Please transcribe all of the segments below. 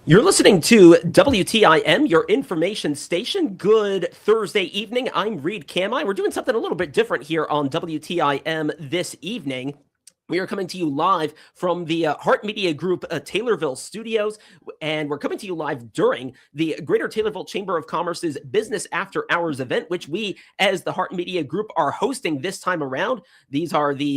You're listening to WTIM, your information station. Good Thursday evening. I'm Reed Camai. We're doing something a little bit different here on WTIM this evening. We are coming to you live from the Heart Media Group Taylorville studios, and we're coming to you live during the Greater Taylorville Chamber of Commerce's Business After Hours event, which we, as the Heart Media Group, are hosting this time around. These are the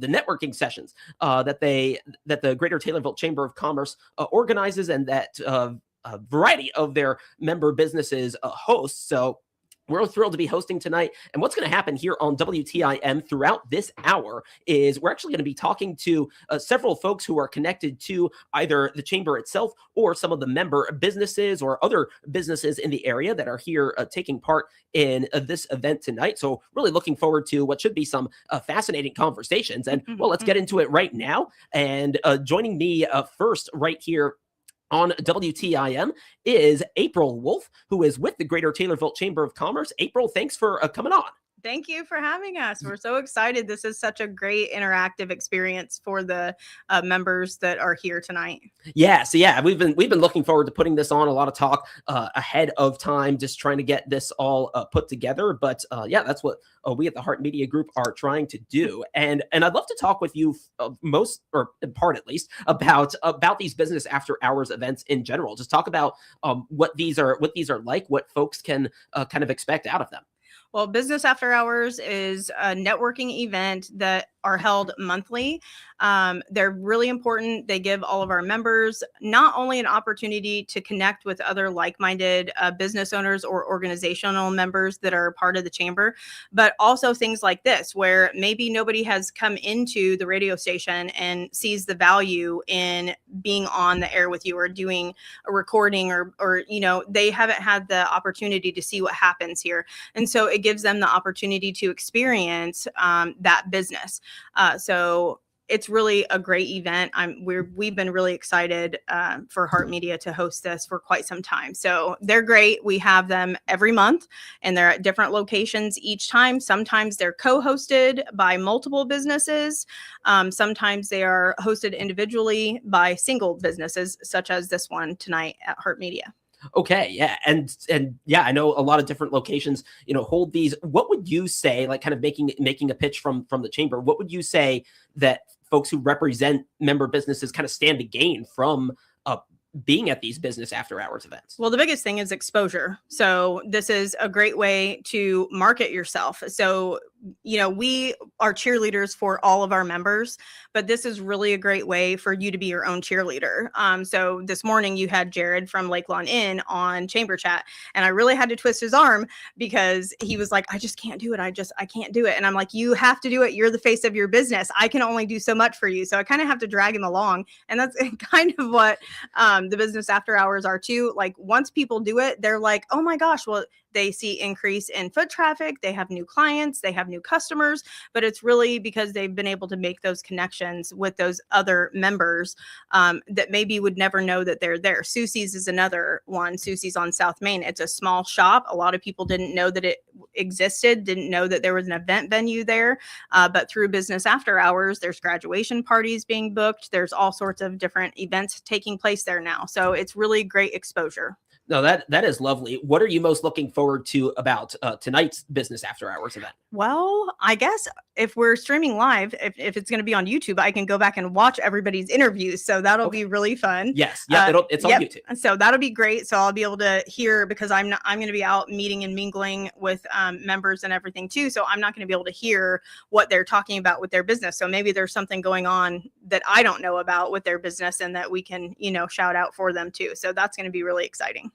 networking sessions that the Greater Taylorville Chamber of Commerce organizes, and that a variety of their member businesses host. So we're thrilled to be hosting tonight. And what's going to happen here on WTIM throughout this hour is we're actually going to be talking to several folks who are connected to either the chamber itself or some of the member businesses or other businesses in the area that are here taking part in this event tonight. So really looking forward to what should be some fascinating conversations. And well, let's get into it right now. And joining me first right here on WTIM is April Wolf, who is with the Greater Taylorville Chamber of Commerce. April, thanks for coming on. Thank you for having us. We're so excited. This is such a great interactive experience for the members that are here tonight. Yeah, so we've been looking forward to putting this on. A lot of talk ahead of time, just trying to get this all put together. But that's what we at the Heart Media Group are trying to do. And I'd love to talk with you most, or in part at least, about these business after hours events in general. Just talk about what these are like, what folks can kind of expect out of them. Well, Business After Hours is a networking event that are held monthly. They're really important. They give all of our members not only an opportunity to connect with other like-minded business owners or organizational members that are part of the chamber, but also things like this, where maybe nobody has come into the radio station and sees the value in being on the air with you or doing a recording or they haven't had the opportunity to see what happens here. And so it gives them the opportunity to experience that business. So it's really a great event. We've been really excited for Heart Media to host this for quite some time. So they're great. We have them every month, and they're at different locations each time. Sometimes they're co-hosted by multiple businesses. Sometimes they are hosted individually by single businesses, such as this one tonight at Heart Media. Okay, yeah, and I know a lot of different locations, hold these. What would you say, like, kind of making a pitch from the chamber? What would you say that folks who represent member businesses kind of stand to gain from being at these business after hours events? Well, the biggest thing is exposure. So this is a great way to market yourself. So we are cheerleaders for all of our members, but this is really a great way for you to be your own cheerleader. So this morning you had Jared from Lake Lawn Inn on Chamber Chat, and I really had to twist his arm because he was like, I just can't do it. I can't do it. And I'm like, you have to do it. You're the face of your business. I can only do so much for you. So I kind of have to drag him along. And that's kind of what the business after hours are too. Like, once people do it, they're like, oh my gosh, well, they see increase in foot traffic, they have new clients, they have new customers, but it's really because they've been able to make those connections with those other members that maybe would never know that they're there. Susie's is another one. Susie's on South Main. It's a small shop. A lot of people didn't know that it existed, didn't know that there was an event venue there, but through Business After Hours, there's graduation parties being booked. There's all sorts of different events taking place there now. So it's really great exposure. No, that is lovely. What are you most looking forward to about tonight's Business After Hours event? Well, I guess if we're streaming live, if it's going to be on YouTube, I can go back and watch everybody's interviews. So that'll be really fun. Yes. It's on YouTube. So that'll be great. So I'll be able to hear, because I'm going to be out meeting and mingling with members and everything too. So I'm not going to be able to hear what they're talking about with their business. So maybe there's something going on that I don't know about with their business and that we can, shout out for them too. So that's going to be really exciting.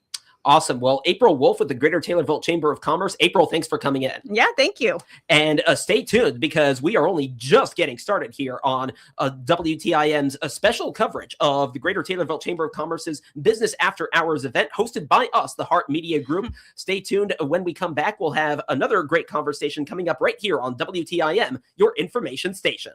Awesome. Well, April Wolf with the Greater Taylorville Chamber of Commerce. April, thanks for coming in. Yeah, thank you. And stay tuned, because we are only just getting started here on WTIM's special coverage of the Greater Taylorville Chamber of Commerce's Business After Hours event hosted by us, the Heart Media Group. Stay tuned. When we come back, we'll have another great conversation coming up right here on WTIM, your information station.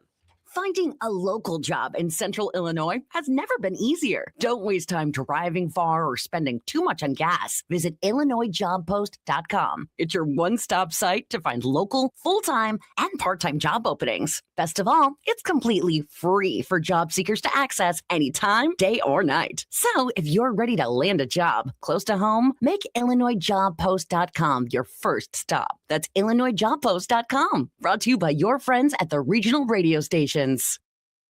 Finding a local job in Central Illinois has never been easier. Don't waste time driving far or spending too much on gas. Visit IllinoisJobPost.com. It's your one-stop site to find local, full-time, and part-time job openings. Best of all, it's completely free for job seekers to access anytime, day or night. So if you're ready to land a job close to home, make IllinoisJobPost.com your first stop. That's IllinoisJobPost.com. Brought to you by your friends at the regional radio stations.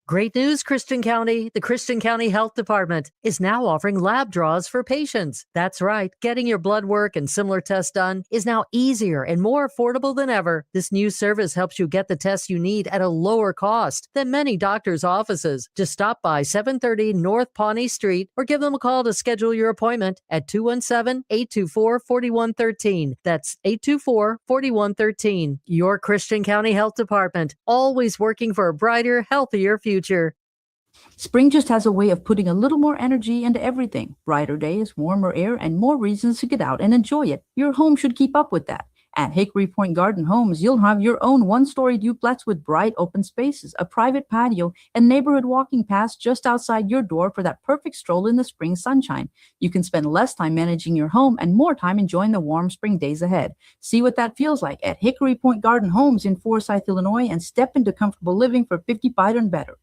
Great news, Christian County. The Christian County Health Department is now offering lab draws for patients. That's right. Getting your blood work and similar tests done is now easier and more affordable than ever. This new service helps you get the tests you need at a lower cost than many doctors' offices. Just stop by 730 North Pawnee Street or give them a call to schedule your appointment at 217-824-4113. That's 824-4113. Your Christian County Health Department, always working for a brighter, healthier future. Spring just has a way of putting a little more energy into everything. Brighter days, warmer air, and more reasons to get out and enjoy it. Your home should keep up with that. At Hickory Point Garden Homes, you'll have your own one-story duplex with bright open spaces, a private patio, and neighborhood walking paths just outside your door for that perfect stroll in the spring sunshine. You can spend less time managing your home and more time enjoying the warm spring days ahead. See what that feels like at Hickory Point Garden Homes in Forsyth, Illinois, and step into comfortable living for $55 and better.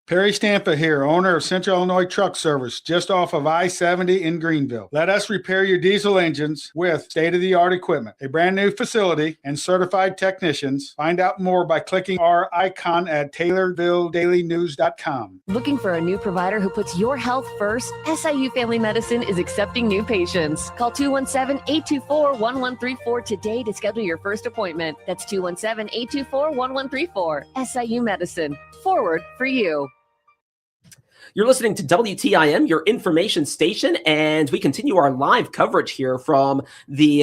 Perry Stampa here, owner of Central Illinois Truck Service, just off of I-70 in Greenville. Let us repair your diesel engines with state-of-the-art equipment, a brand new facility, and certified technicians. Find out more by clicking our icon at TaylorvilleDailyNews.com. Looking for a new provider who puts your health first? SIU Family Medicine is accepting new patients. Call 217-824-1134 today to schedule your first appointment. That's 217-824-1134. SIU Medicine. Forward for you. You're listening to WTIM, your information station, and we continue our live coverage here from the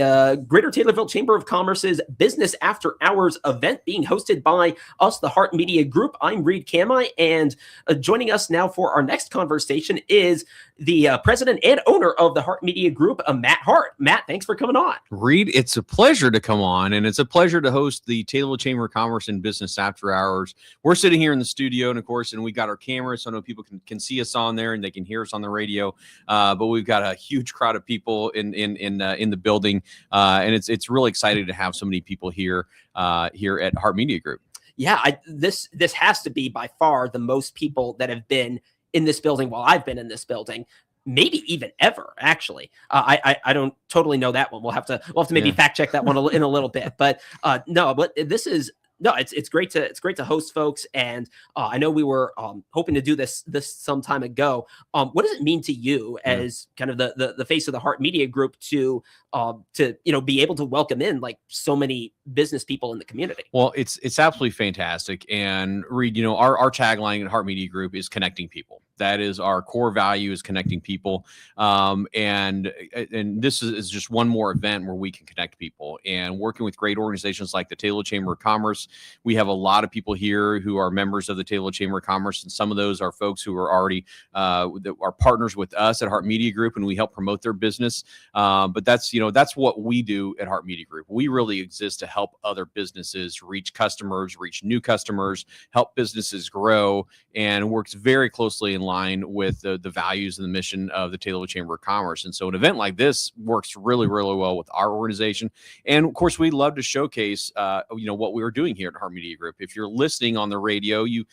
Greater Taylorville Chamber of Commerce's Business After Hours event being hosted by us, the Hart Media Group. I'm Reed Kamai, and joining us now for our next conversation is the president and owner of the Hart Media Group, Matt Hart. Matt, thanks for coming on. Reed, it's a pleasure to come on, and it's a pleasure to host the Taylorville Chamber of Commerce and Business After Hours. We're sitting here in the studio, and of course, we got our cameras, so I know people can see us on there and they can hear us on the radio. But we've got a huge crowd of people in the building, and it's really exciting to have so many people here at Hart Media Group. Yeah, this has to be by far the most people that have been in this building while I've been in this building, maybe even ever. Actually, I don't totally know that one. We'll have to maybe fact check that one in a little bit. But no, but this is. No, it's great to host folks, and I know we were hoping to do this some time ago. What does it mean to you as kind of the face of the Hart Media Group to be able to welcome in like so many business people in the community? Well, it's absolutely fantastic. And Reed, our tagline at Hart Media Group is connecting people. That is our core value, is connecting people. And this is just one more event where we can connect people, and working with great organizations like the Taylorville Chamber of Commerce. We have a lot of people here who are members of the Taylorville Chamber of Commerce, and some of those are folks who are already that are partners with us at Hart Media Group, and we help promote their business. But that's what we do at Hart Media Group. We really exist to help other businesses reach customers, reach new customers, help businesses grow, and works very closely in line with the values and the mission of the Taylorville Chamber of Commerce. And so an event like this works really, really well with our organization. And of course, we love to showcase what we are doing here at Hart Media Group. If you're listening on the radio, you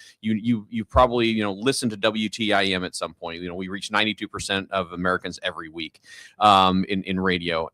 probably listen to WTIM at some point. We reach 92% of Americans every week in radio.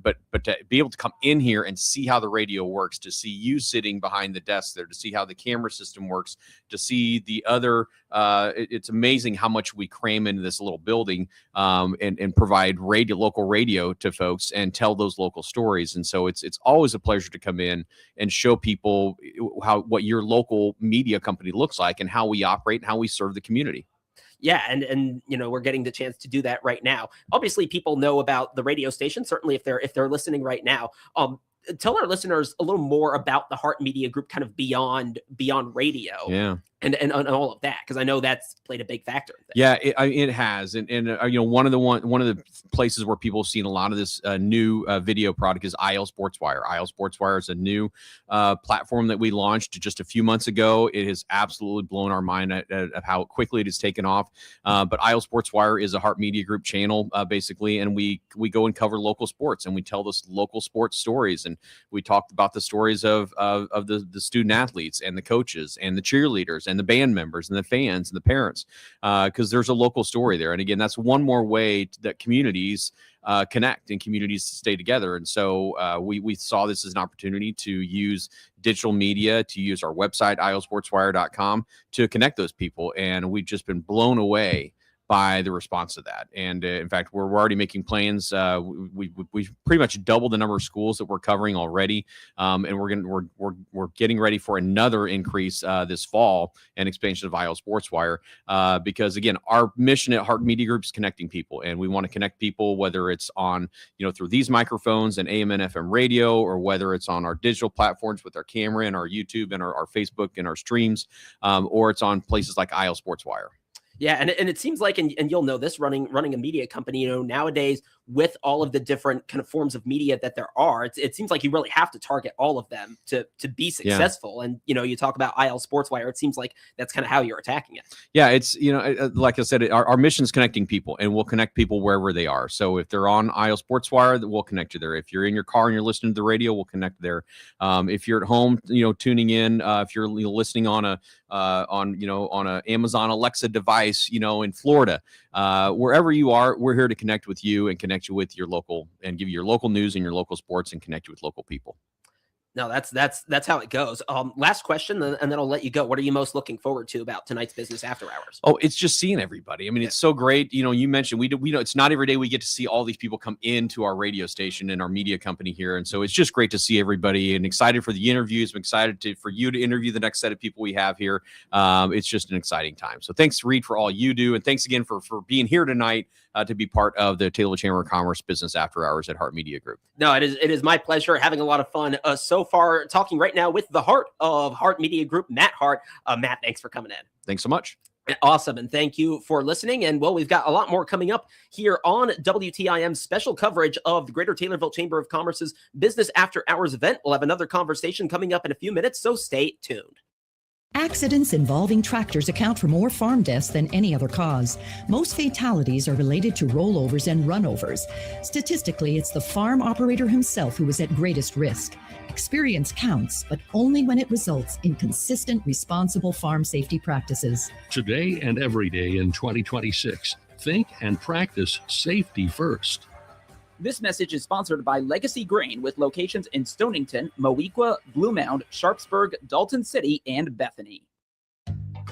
But to be able to come in here and see how the radio works, to see you sitting behind the desk there, to see how the camera system works, to see the other, it's amazing how much we cram into this little building and provide local radio to folks and tell those local stories. And so it's always a pleasure to come in and show people what your local media company looks like and how we operate and how we serve the community. Yeah, and we're getting the chance to do that right now. Obviously, people know about the radio station, certainly if they're listening right now. Tell our listeners a little more about the Hart Media Group, kind of beyond radio. Yeah. and all of that, because I know that's played a big factor in things. Yeah, it has, and one of the places where people have seen a lot of this new video product is IL SportsWire. IL SportsWire is a new platform that we launched just a few months ago. It has absolutely blown our mind at how quickly it has taken off. But IL SportsWire is a Heart Media Group channel, basically, and we go and cover local sports, and we tell this local sports stories, and we talked about the stories of the student athletes and the coaches and the cheerleaders and the band members and the fans and the parents, because there's a local story there. And again, that's one more way that communities connect and communities stay together. And so we saw this as an opportunity to use digital media, to use our website, ilsportswire.com, to connect those people. And we've just been blown away by the response to that. And in fact, we're already making plans. We pretty much doubled the number of schools that we're covering already, and we're getting ready for another increase this fall and expansion of IL SportsWire, because again, our mission at Heart Media Group is connecting people, and we want to connect people whether it's on through these microphones and AM and FM radio, or whether it's on our digital platforms with our camera and our YouTube and our Facebook and our streams, or it's on places like IL SportsWire. Yeah, and it seems like, and you'll know this running a media company, nowadays with all of the different kind of forms of media that there are, it seems like you really have to target all of them to be successful. Yeah. And you talk about IL SportsWire, it seems like that's kind of how you're attacking it. Yeah, it's like I said, our mission is connecting people, and we'll connect people wherever they are. So if they're on IL SportsWire, we'll connect you there. If you're in your car and you're listening to the radio, we'll connect there. If you're at home, tuning in, if you're listening on a Amazon Alexa device, in Florida, wherever you are, we're here to connect with you and connect you with your local, and give you your local news and your local sports, and connect you with local people. No, that's how it goes. Last question, and then I'll let you go. What are you most looking forward to about tonight's business after hours? Oh, it's just seeing everybody. I mean, It's so great. You mentioned we know it's not every day we get to see all these people come into our radio station and our media company here, and so it's just great to see everybody, and excited for the interviews. I'm excited for you to interview the next set of people we have here. It's just an exciting time. So thanks, Reed, for all you do, and thanks again for being here tonight to be part of the Taylorville Chamber of Commerce Business After Hours at Heart Media Group. No, it is my pleasure. Having a lot of fun so far, talking right now with the heart of Heart Media Group, Matt Hart. Matt, thanks for coming in. Thanks so much. Awesome. And thank you for listening. And we've got a lot more coming up here on WTIM's special coverage of the Greater Taylorville Chamber of Commerce's Business After Hours event. We'll have another conversation coming up in a few minutes, so stay tuned. Accidents involving tractors account for more farm deaths than any other cause. Most fatalities are related to rollovers and runovers. Statistically, it's the farm operator himself who is at greatest risk. Experience counts, but only when it results in consistent, responsible farm safety practices. Today and every day in 2026, think and practice safety first. This message is sponsored by Legacy Grain, with locations in Stonington, Moequa, Blue Mound, Sharpsburg, Dalton City, and Bethany.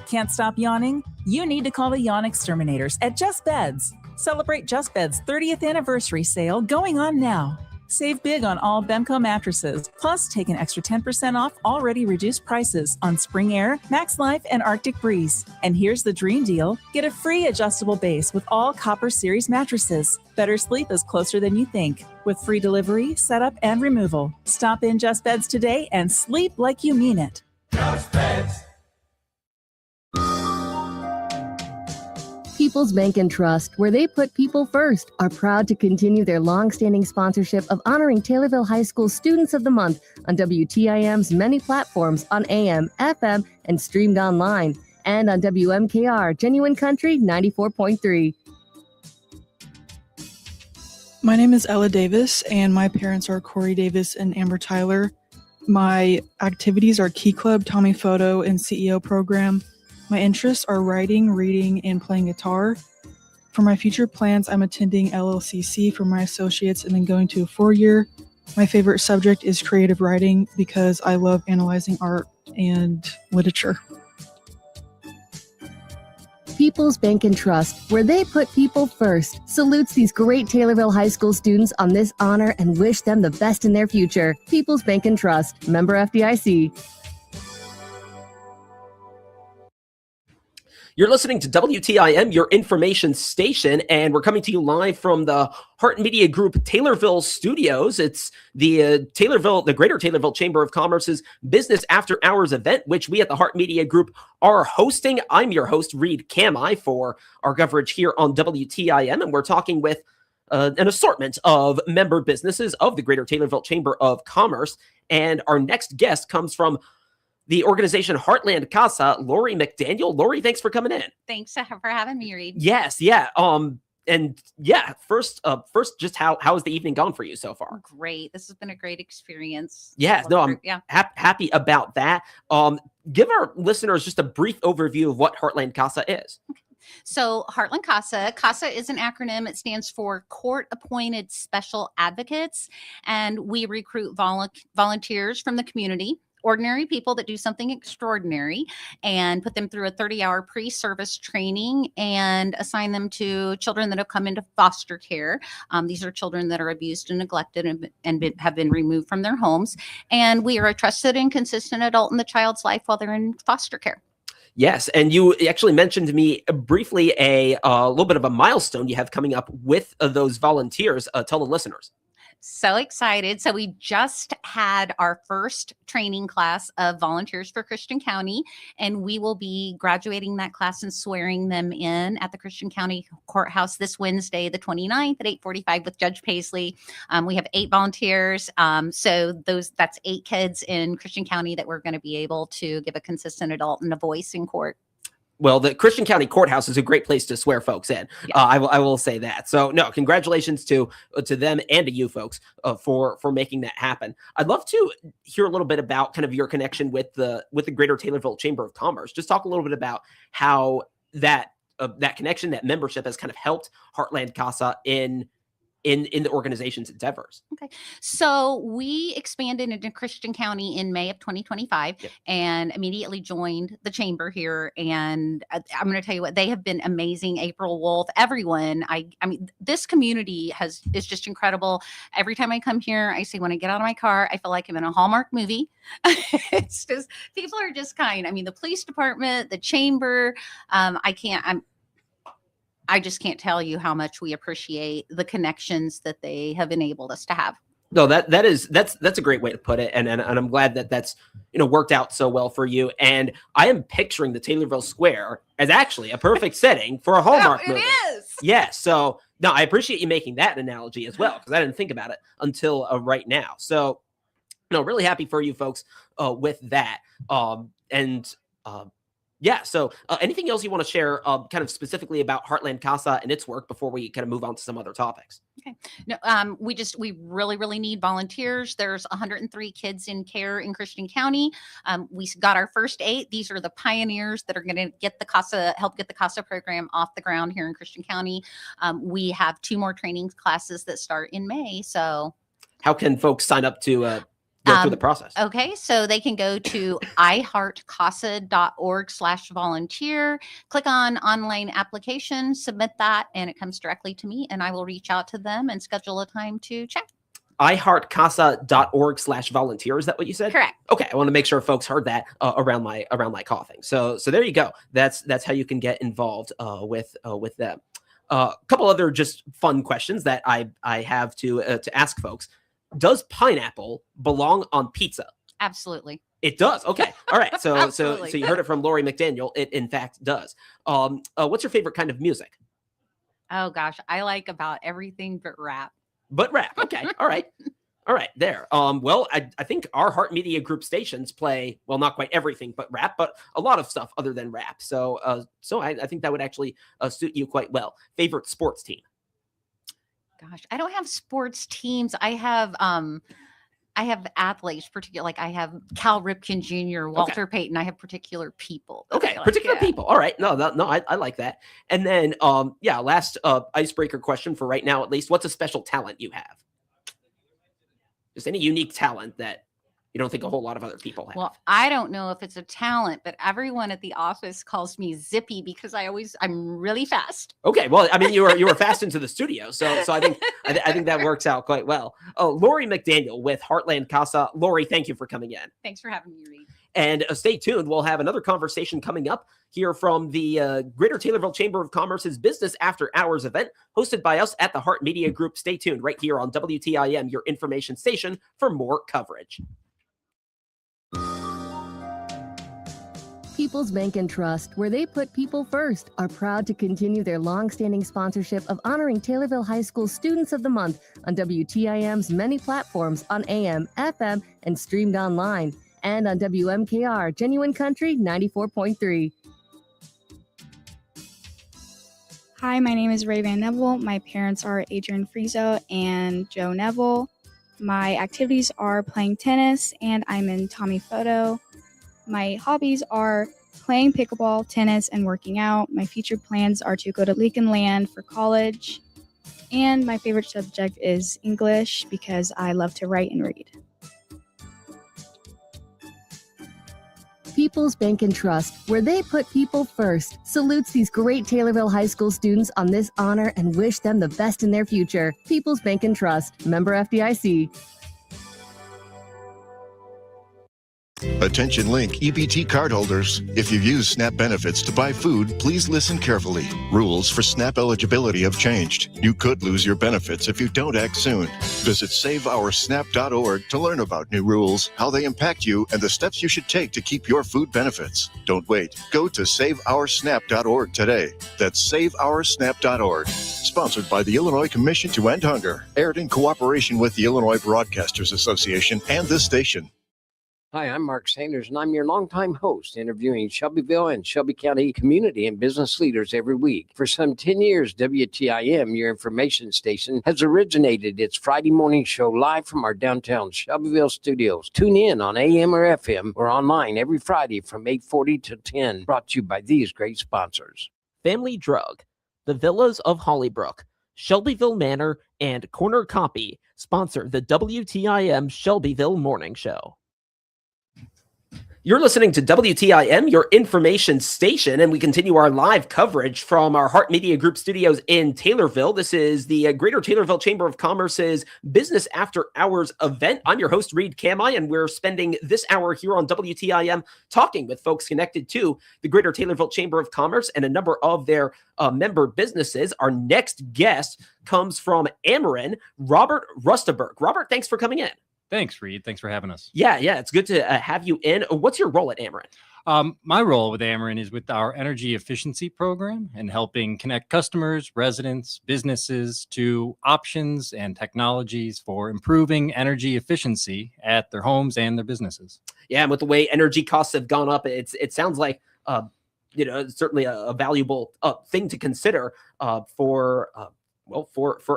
Can't stop yawning? You need to call the Yawn Exterminators at Just Beds. Celebrate Just Beds' 30th anniversary sale going on now. Save big on all Bemco mattresses, plus take an extra 10% off already reduced prices on Spring Air, Max Life, and Arctic Breeze. And here's the dream deal. Get a free adjustable base with all Copper Series mattresses. Better sleep is closer than you think, with free delivery, setup, and removal. Stop in Just Beds today and sleep like you mean it. Just Beds. People's Bank and Trust, where they put people first, are proud to continue their long-standing sponsorship of honoring Taylorville High School Students of the Month on WTIM's many platforms on AM, FM, and streamed online, and on WMKR, Genuine Country 94.3. My name is Ella Davis, and my parents are Corey Davis and Amber Tyler. My activities are Key Club, Tommy Photo, and CEO program. My interests are writing, reading, and playing guitar. For my future plans, I'm attending LLCC for my associates and then going to a 4-year. My favorite subject is creative writing because I love analyzing art and literature. People's Bank and Trust, where they put people first, salutes these great Taylorville High School students on this honor and wish them the best in their future. People's Bank and Trust, member FDIC. You're listening to WTIM, your information station, and we're coming to you live from the Heart Media Group Taylorville studios. It's the the Greater Taylorville Chamber of Commerce's Business After Hours event, which we at the Heart Media Group are hosting. I'm your host, Reed Kamai, for our coverage here on WTIM, and we're talking with an assortment of member businesses of the Greater Taylorville Chamber of Commerce. And our next guest comes from the organization Heartland Casa, Lori McDaniel. Lori, thanks for coming in. Thanks for having me, Reed. Yes, yeah. And yeah, first, just how has the evening gone for you so far? Great. This has been a great experience. Yeah, no, I'm happy about that. Give our listeners just a brief overview of what Heartland Casa is. Okay. So Heartland Casa, CASA is an acronym. It stands for Court Appointed Special Advocates, and we recruit volunteers from the community, ordinary people that do something extraordinary, and put them through a 30-hour pre-service training and assign them to children that have come into foster care. These are children that are abused and neglected and have been removed from their homes. And we are a trusted and consistent adult in the child's life while they're in foster care. Yes, and you actually mentioned to me briefly a little bit of a milestone you have coming up with those volunteers. Tell the listeners. So excited. So we just had our first training class of volunteers for Christian County, and we will be graduating that class and swearing them in at the Christian County Courthouse this Wednesday, the 29th at 8:45 with Judge Paisley. We have 8 volunteers. So that's 8 kids in Christian County that we're going to be able to give a consistent adult and a voice in court. Well, the Christian County Courthouse is a great place to swear folks in. Yeah. I will say that. So, no, congratulations to them and to you folks for making that happen. I'd love to hear a little bit about kind of your connection with the Greater Taylorville Chamber of Commerce. Just talk a little bit about how that connection, that membership, has kind of helped Heartland Casa in the organization's endeavors. Okay. So we expanded into Christian County in May of 2025 and immediately joined the chamber here. And I'm going to tell you what, they have been amazing. April Wolf, everyone. I mean, this community is just incredible. Every time I come here, I say, when I get out of my car, I feel like I'm in a Hallmark movie. It's just, people are just kind. I mean, the police department, the chamber, I just can't tell you how much we appreciate the connections that they have enabled us to have. No, that's a great way to put it, and I'm glad that's worked out so well for you. And I am picturing the Taylorville Square as actually a perfect setting for a Hallmark movie. It is. Yes. So no, I appreciate you making that analogy as well, because I didn't think about it until right now. So really happy for you folks with that. Yeah. So anything else you want to share kind of specifically about Heartland Casa and its work before we kind of move on to some other topics? Okay. No, we really, really need volunteers. There's 103 kids in care in Christian County. We got our first 8. These are the pioneers that are going to help get the CASA program off the ground here in Christian County. We have 2 more training classes that start in May. So how can folks sign up to go through the process? Okay, so they can go to iheartcasa.org/volunteer, click on online application, submit that, and it comes directly to me, and I will reach out to them and schedule a time to chat. iheartcasa.org/volunteer. Is that what you said? Correct. Okay, I want to make sure folks heard that around my coughing. So there you go. That's how you can get involved with them. A couple other just fun questions that I have to ask folks. Does pineapple belong on pizza? Absolutely. It does. Okay. All right. So Absolutely. you heard it from Lori McDaniel. It in fact does. What's your favorite kind of music? Oh gosh, I like about everything but rap. But rap. Okay. All right. All right. There. Well, I think our Heart Media Group stations play, well, not quite everything but rap, but a lot of stuff other than rap. So I think that would actually suit you quite well. Favorite sports team? Gosh, I don't have sports teams. I have athletes, particular, like I have Cal Ripken Jr., Walter Payton. I have particular people. Okay, particular people. All right. No, I like that. And then, last icebreaker question for right now, at least. What's a special talent you have? Just any unique talent that you don't think a whole lot of other people have. Well, I don't know if it's a talent, but everyone at the office calls me Zippy because I'm really fast. Okay, well, I mean, you were fast into the studio, so I think that works out quite well. Lori McDaniel with Heartland Casa. Lori, thank you for coming in. Thanks for having me, Reed. And stay tuned. We'll have another conversation coming up here from the Greater Taylorville Chamber of Commerce's Business After Hours event, hosted by us at the Hart Media Group. Stay tuned right here on WTIM, your information station, for more coverage. People's Bank and Trust, where they put people first, are proud to continue their long-standing sponsorship of honoring Taylorville High School Students of the Month on WTIM's many platforms on AM, FM, and streamed online, and on WMKR, Genuine Country 94.3. Hi, my name is Ray Van Neville. My parents are Adrian Frieso and Joe Neville. My activities are playing tennis, and I'm in Tommy Photo. My hobbies are playing pickleball, tennis, and working out. My future plans are to go to Lincoln Land for college. And my favorite subject is English because I love to write and read. People's Bank and Trust, where they put people first, salutes these great Taylorville High School students on this honor and wish them the best in their future. People's Bank and Trust, member FDIC. Attention Link EBT cardholders. If you use SNAP benefits to buy food, please listen carefully. Rules for SNAP eligibility have changed. You could lose your benefits if you don't act soon. Visit saveoursnap.org to learn about new rules, how they impact you, and the steps you should take to keep your food benefits. Don't wait. Go to saveoursnap.org today. That's saveoursnap.org. Sponsored by the Illinois Commission to End Hunger. Aired in cooperation with the Illinois Broadcasters Association and this station. Hi, I'm Mark Sanders, and I'm your longtime host, interviewing Shelbyville and Shelby County community and business leaders every week. For some 10 years, WTIM, your information station, has originated its Friday morning show live from our downtown Shelbyville studios. Tune in on AM or FM or online every Friday from 8:40 to 10, brought to you by these great sponsors. Family Drug, the Villas of Hollybrook, Shelbyville Manor, and Corner Copy sponsor the WTIM Shelbyville Morning Show. You're listening to WTIM, your information station, and we continue our live coverage from our Hart Media Group studios in Taylorville. This is the Greater Taylorville Chamber of Commerce's Business After Hours event. I'm your host, Reed Kamai, and we're spending this hour here on WTIM talking with folks connected to the Greater Taylorville Chamber of Commerce and a number of their member businesses. Our next guest comes from Ameren, Robert Rustaberg. Robert, thanks for coming in. Thanks, Reed. Thanks for having us. Yeah, it's good to have you in. What's your role at Ameren? My role with Ameren is with our energy efficiency program and helping connect customers, residents, businesses to options and technologies for improving energy efficiency at their homes and their businesses. Yeah, and with the way energy costs have gone up, it sounds like certainly a valuable thing to consider for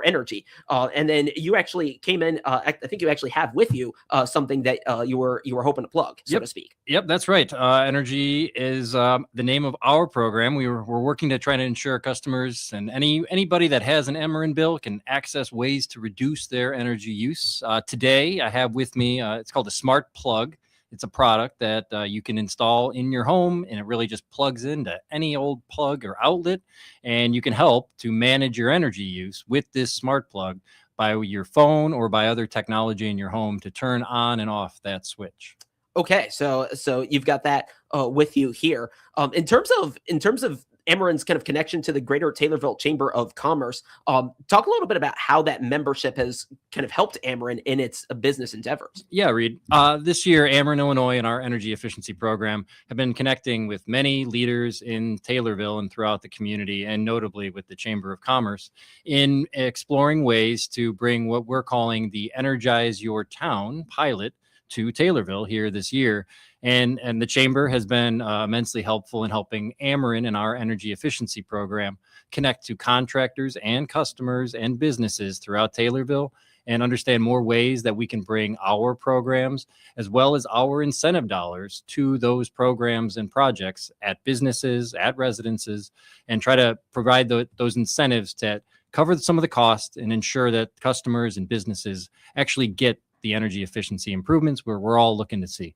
energy. And then you actually came in, I think you actually have with you something that you were hoping to plug, so to speak. Yep, that's right. Energy is the name of our program. We're working to try to ensure customers and anybody that has an Ameren bill can access ways to reduce their energy use. Today, I have with me, it's called a Smart Plug. It's a product that you can install in your home, and it really just plugs into any old plug or outlet, and you can help to manage your energy use with this smart plug by your phone or by other technology in your home to turn on and off that switch. Okay, so you've got that with you here. In terms of Ameren's kind of connection to the Greater Taylorville Chamber of Commerce, talk a little bit about how that membership has kind of helped Ameren in its business endeavors. Yeah, Reed. This year, Ameren, Illinois, and our energy efficiency program have been connecting with many leaders in Taylorville and throughout the community, and notably with the Chamber of Commerce, in exploring ways to bring what we're calling the Energize Your Town pilot to Taylorville here this year. And the Chamber has been immensely helpful in helping Ameren and our energy efficiency program connect to contractors and customers and businesses throughout Taylorville and understand more ways that we can bring our programs as well as our incentive dollars to those programs and projects at businesses, at residences, and try to provide those incentives to cover some of the costs and ensure that customers and businesses actually get the energy efficiency improvements we're all looking to see.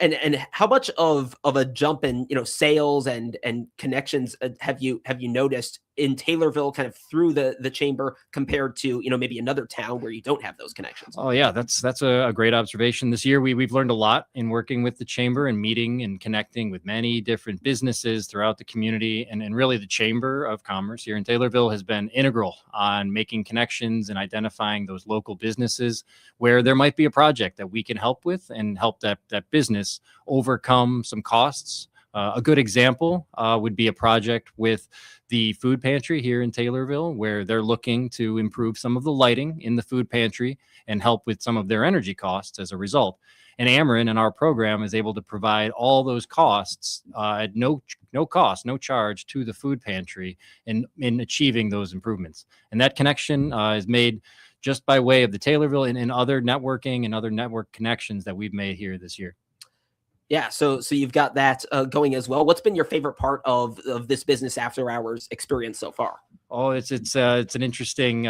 And how much of a jump in sales and connections have you noticed in Taylorville kind of through the chamber compared to, maybe another town where you don't have those connections? Oh yeah, that's a great observation. This year we've learned a lot in working with the chamber and meeting and connecting with many different businesses throughout the community, and really the Chamber of Commerce here in Taylorville has been integral on making connections and identifying those local businesses where there might be a project that we can help with and help that business overcome some costs. A good example would be a project with the food pantry here in Taylorville, where they're looking to improve some of the lighting in the food pantry and help with some of their energy costs as a result. And Ameren and our program is able to provide all those costs at no cost, no charge to the food pantry in achieving those improvements. And that connection is made just by way of the Taylorville and other networking and other network connections that we've made here this year. Yeah, so you've got that going as well. What's been your favorite part of this business after hours experience so far? Oh, it's an interesting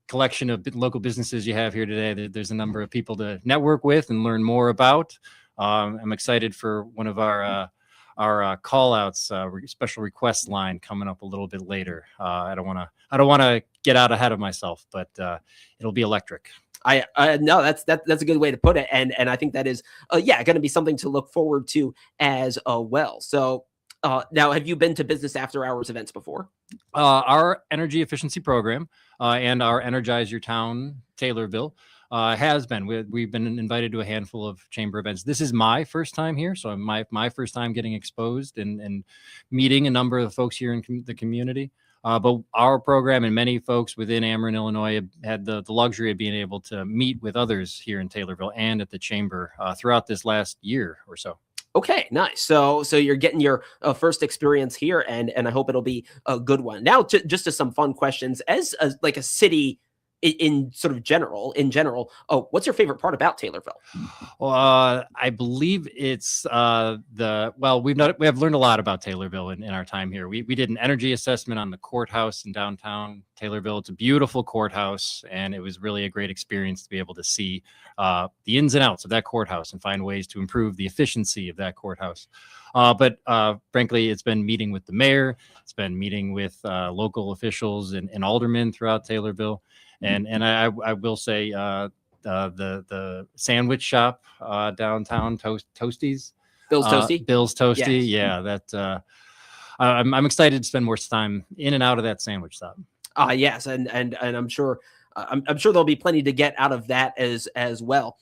collection of local businesses you have here today. There's a number of people to network with and learn more about. I'm excited for one of our call outs, special request line coming up a little bit later. I don't want to get out ahead of myself, but it'll be electric. I no, that's a good way to put it, and I think that is going to be something to look forward to as well. So now, have you been to business after hours events before? Our energy efficiency program and our Energize Your Town Taylorville has been. We've been invited to a handful of chamber events. This is my first time here, so my first time getting exposed and meeting a number of folks here in the community. But our program and many folks within Ameren, Illinois, have had the luxury of being able to meet with others here in Taylorville and at the chamber throughout this last year or so. Okay, nice. So you're getting your first experience here, and I hope it'll be a good one. Now, just to some fun questions, as like a city in general, what's your favorite part about Taylorville? Well, I believe it's we have learned a lot about Taylorville in our time here. We did an energy assessment on the courthouse in downtown Taylorville. It's a beautiful courthouse, and it was really a great experience to be able to see the ins and outs of that courthouse and find ways to improve the efficiency of that courthouse. But frankly, it's been meeting with the mayor, it's been meeting with local officials and aldermen throughout Taylorville. And I will say the sandwich shop downtown, Toasties. Bill's Toasty? Bill's Toasty, Yes. yeah. That I'm excited to spend more time in and out of that sandwich shop. Yes, and I'm sure there'll be plenty to get out of that as well.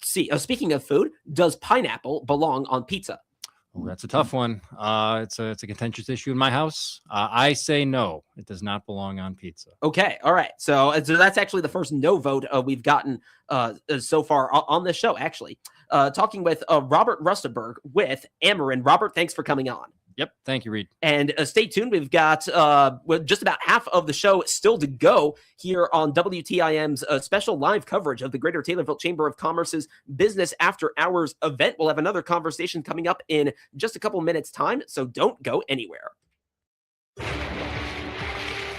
Speaking of food, does pineapple belong on pizza? Oh, that's a tough one. It's a contentious issue in my house. I say no. It does not belong on pizza. Okay, all right. So that's actually the first no vote we've gotten so far on this show. Actually, talking with Robert Rustenberg with Ameren. Robert, thanks for coming on. Yep. Thank you, Reed. And stay tuned. We've got just about half of the show still to go here on WTIM's special live coverage of the Greater Taylorville Chamber of Commerce's Business After Hours event. We'll have another conversation coming up in just a couple minutes' time, so don't go anywhere.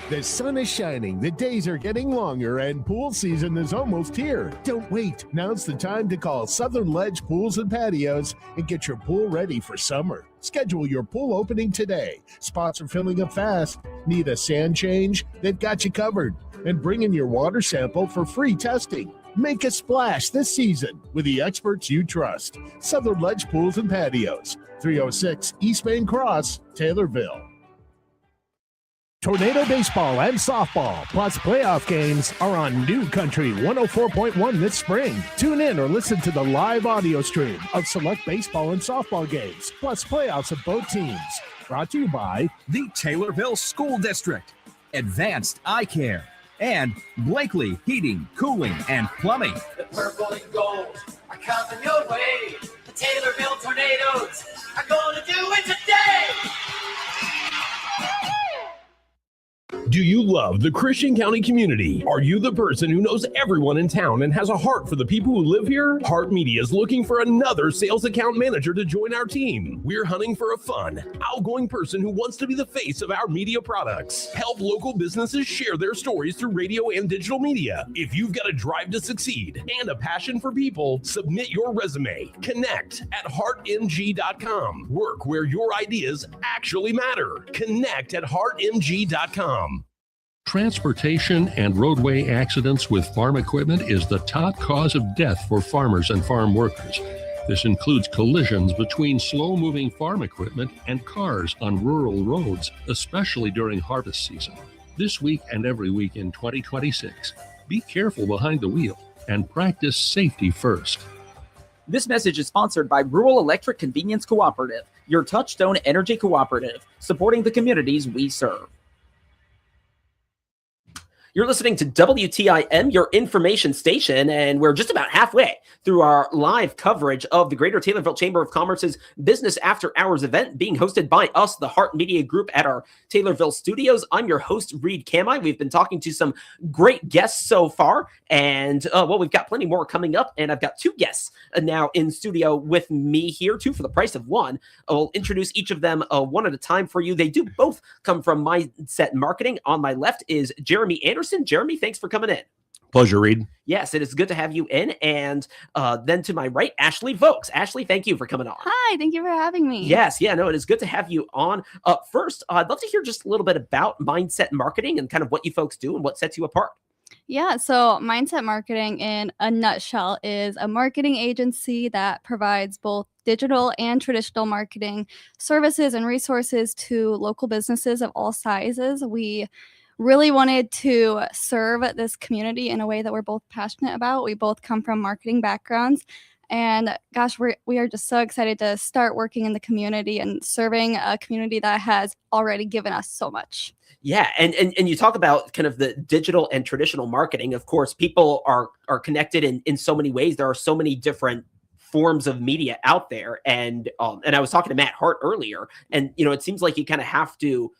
The sun is shining, the days are getting longer, and pool season is almost here. Don't wait. Now's the time to call Southern Ledge Pools and Patios and get your pool ready for summer. Schedule your pool opening today. Spots are filling up fast. Need a sand change? They've got you covered. And bring in your water sample for free testing. Make a splash this season with the experts you trust. Southern Ledge Pools and Patios, 306 East Main Cross, Taylorville. Tornado baseball and softball, plus playoff games, are on New Country 104.1 this spring. Tune in or listen to the live audio stream of select baseball and softball games, plus playoffs of both teams. Brought to you by the Taylorville School District, Advanced Eye Care, and Blakely Heating, Cooling, and Plumbing. The purple and gold are coming your way. The Taylorville Tornadoes are going to do it today. Do you love the Christian County community? Are you the person who knows everyone in town and has a heart for the people who live here? Heart Media is looking for another sales account manager to join our team. We're hunting for a fun, outgoing person who wants to be the face of our media products. Help local businesses share their stories through radio and digital media. If you've got a drive to succeed and a passion for people, submit your resume. Connect at heartmg.com. Work where your ideas actually matter. Connect at heartmg.com. Transportation and roadway accidents with farm equipment is the top cause of death for farmers and farm workers. This includes collisions between slow-moving farm equipment and cars on rural roads, especially during harvest season. This week and every week in 2026, be careful behind the wheel and practice safety first. This message is sponsored by Rural Electric Convenience Cooperative, your touchstone energy cooperative, supporting the communities we serve. You're listening to WTIM, your information station, and we're just about halfway through our live coverage of the Greater Taylorville Chamber of Commerce's Business After Hours event being hosted by us, the Heart Media Group, at our Taylorville studios. I'm your host, Reed Kamai. We've been talking to some great guests so far, and we've got plenty more coming up, and I've got two guests now in studio with me here, two for the price of one. I'll introduce each of them one at a time for you. They do both come from Mindset Marketing. On my left is Jeremy Anderson. Jeremy, thanks for coming in. Pleasure, Reed. Yes, it is good to have you in. And then to my right, Ashley Vokes. Ashley, thank you for coming on. Hi, thank you for having me. Yes, it is good to have you on. First, I'd love to hear just a little bit about Mindset Marketing and kind of what you folks do and what sets you apart. Yeah, so Mindset Marketing in a nutshell is a marketing agency that provides both digital and traditional marketing services and resources to local businesses of all sizes. We really wanted to serve this community in a way that we're both passionate about. We both come from marketing backgrounds. And gosh, we are just so excited to start working in the community and serving a community that has already given us so much. Yeah, and you talk about kind of the digital and traditional marketing. Of course, people are connected in so many ways. There are so many different forms of media out there. And I was talking to Matt Hart earlier, and it seems like you kind of have to